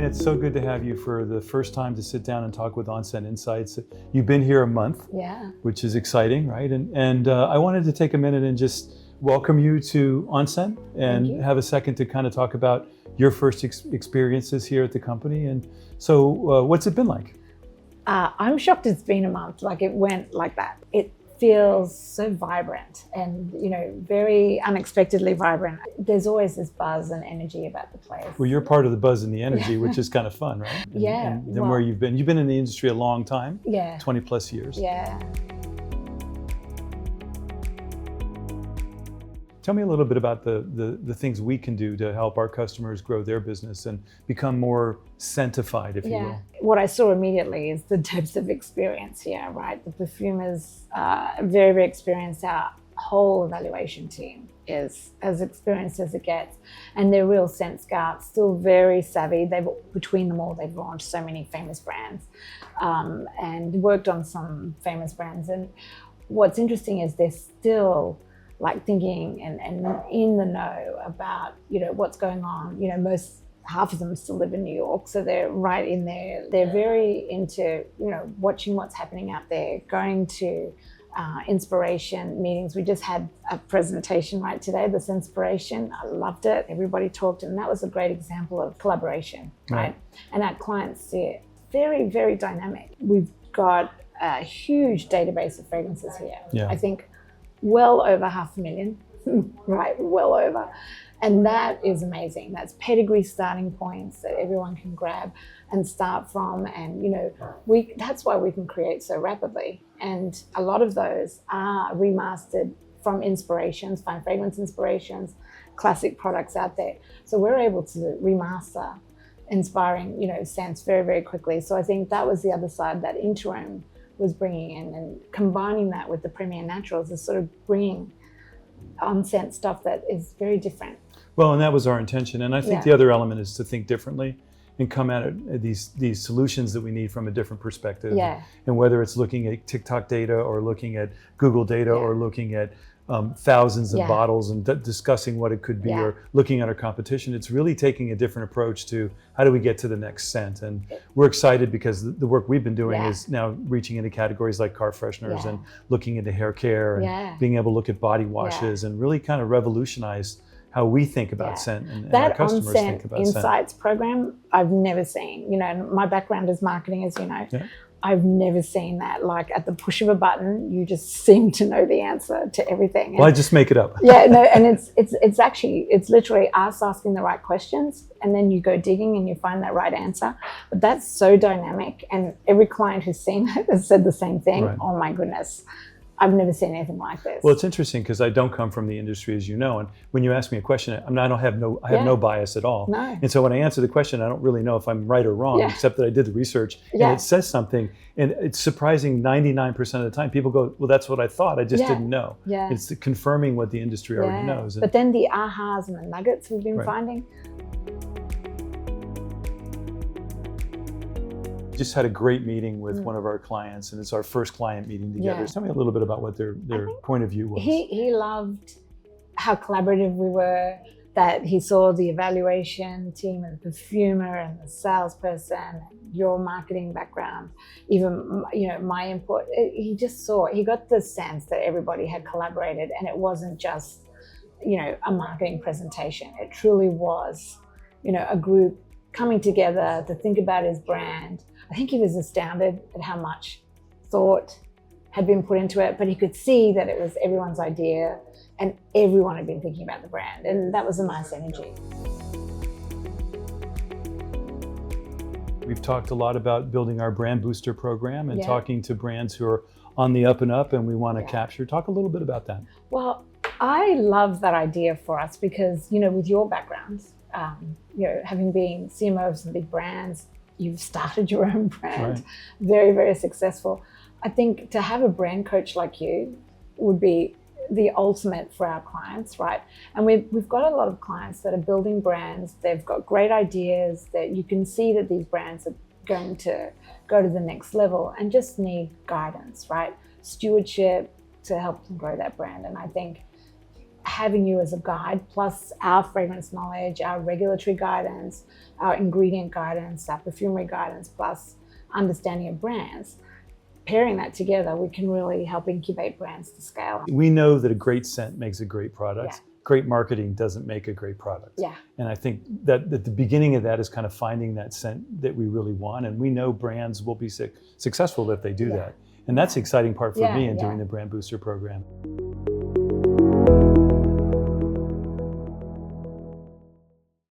Elena, it's so good to have you for the first time to sit down and talk with OnScent Insights. You've been here a month, which is exciting, right? And I wanted to take a minute and just welcome you to OnScent and have a second to kind of talk about your first experiences here at the company. And so what's it been like? I'm shocked it's been a month, like it went like that. It feels so vibrant and, very unexpectedly vibrant. There's always this buzz and energy about the place. Well, you're part of the buzz and the energy, which is kind of fun, right? And then where you've been in the industry a long time, 20 plus years. Yeah. Tell me a little bit about the things we can do to help our customers grow their business and become more scentified, if you will. What I saw immediately is the depth of experience here, right? The perfumers are very, very experienced. Our whole evaluation team is as experienced as it gets. And they're real scent scouts, still very savvy. Between them all, they've launched so many famous brands and worked on some famous brands. And what's interesting is they're still like thinking and in the know about, what's going on. Half of them still live in New York, so they're right in there. They're very into, watching what's happening out there, going to inspiration meetings. We just had a presentation right today, this inspiration. I loved it. Everybody talked, and that was a great example of collaboration, right? And our clients see it. Very, very dynamic. We've got a huge database of fragrances here. I think well over 500,000, right? Well over. And that is amazing. That's pedigree starting points that everyone can grab and start from. And, that's why we can create so rapidly. And a lot of those are remastered from inspirations, fine fragrance inspirations, classic products out there. So we're able to remaster inspiring, scents very, very quickly. So I think that was the other side that Interim was bringing in, and combining that with the Premier Naturals is sort of bringing OnScent stuff that is very different. Well, and that was our intention. And I think the other element is to think differently and come at it, these solutions that we need from a different perspective. And whether it's looking at TikTok data or looking at Google data or looking at thousands of bottles and discussing what it could be or looking at our competition, it's really taking a different approach to how do we get to the next scent. And we're excited because the work we've been doing is now reaching into categories like car fresheners and looking into hair care and being able to look at body washes and really kind of revolutionize how we think about scent and our customers think about scent. That OnScent Insights program, I've never seen. My background is marketing, as you know. I've never seen that. Like at the push of a button, you just seem to know the answer to everything. Well, I just make it up. And it's literally us asking the right questions, and then you go digging and you find that right answer. But that's so dynamic, and every client who's seen it has said the same thing. Oh my goodness, I've never seen anything like this. Well, it's interesting because I don't come from the industry, as you know, and when you ask me a question, I have no bias at all. And so when I answer the question, I don't really know if I'm right or wrong, except that I did the research and it says something, and it's surprising 99% of the time people go, well, that's what I thought, I just didn't know. It's confirming what the industry already knows. But then the ahas and the nuggets we've been finding. Just had a great meeting with one of our clients, and it's our first client meeting together. Tell me a little bit about what their point of view was. He loved how collaborative we were, that he saw the evaluation team and the perfumer and the salesperson, and your marketing background, even my input. He got the sense that everybody had collaborated, and it wasn't just a marketing presentation. It truly was a group coming together to think about his brand. I think he was astounded at how much thought had been put into it, but he could see that it was everyone's idea and everyone had been thinking about the brand, and that was a nice energy. We've talked a lot about building our brand booster program and talking to brands who are on the up and up and we want to capture. Talk a little bit about that. Well, I love that idea for us because, with your background, having been CMO of some big brands, you've started your own brand, very, very successful. I think to have a brand coach like you would be the ultimate for our clients, right? And we've got a lot of clients that are building brands. They've got great ideas that you can see that these brands are going to go to the next level and just need guidance, right? Stewardship to help them grow that brand. And I think having you as a guide, plus our fragrance knowledge, our regulatory guidance, our ingredient guidance, our perfumery guidance, plus understanding of brands, pairing that together, we can really help incubate brands to scale. We know that a great scent makes a great product. Yeah. Great marketing doesn't make a great product. Yeah. And I think that at the beginning of that is kind of finding that scent that we really want. And we know brands will be successful if they do that. And that's the exciting part for me in doing the Brand Booster program.